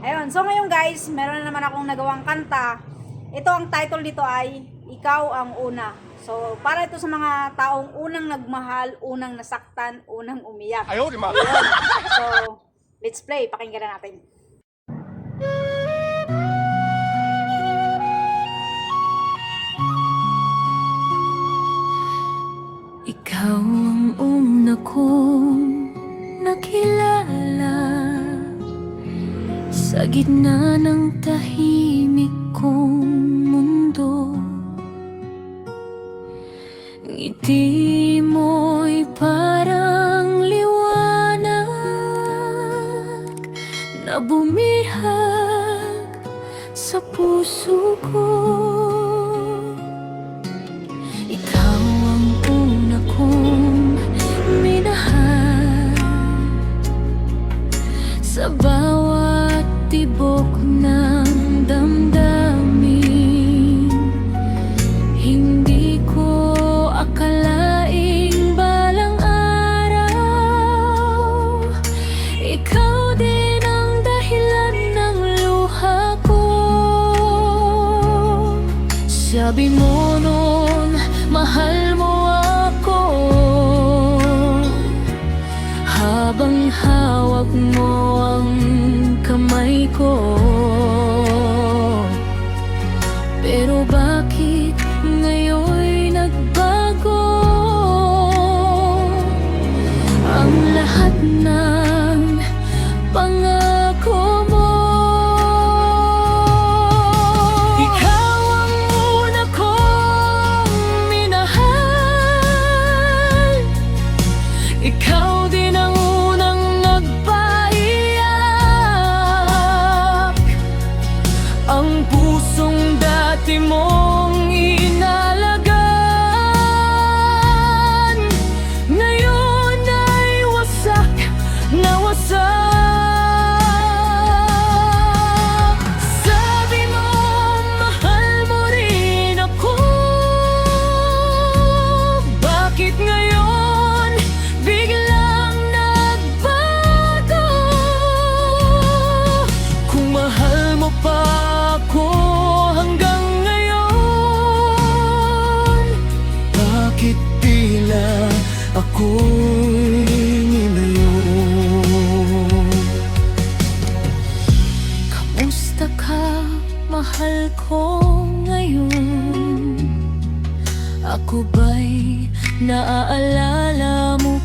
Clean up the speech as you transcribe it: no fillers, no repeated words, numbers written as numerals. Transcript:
Ayun, so ngayon guys, meron na naman akong nagawang kanta. Ito ang title dito ay Ikaw ang Una. So para ito sa mga taong unang nagmahal, unang nasaktan, unang umiyak. Ayaw, di ma. Ayun. So let's play, pakinggan na natin. Ikaw ang una kong nakilala sa gitna ng tahimik kong mundo. Ngiti mo'y parang liwanag na bumihag sa puso ko. Ikaw ang una kong minahal sa bawat tibok ng damdamin. Hindi ko akalaing balang araw ikaw din ang dahilan ng luha ko. Sabi mo noon, mahal mo ako, habang hawak mo ang kamay ko. Pero bakit ngayon'y nagbago ang lahat ng pangako mo? Ikaw ang una kong minahal, ikaw din ang unang nagpaiyak. Ang pusong dati mong inalagaan, ngayon ay wasak na wasak. Sabi mo, mahal mo rin ako. Bakit ngayon biglang nagbago? Kung mahal mo pa ako hanggang ngayon, bakit tila ako'y nilayo? Kamusta ka, mahal ko ngayon? Ako ba'y naaalala mo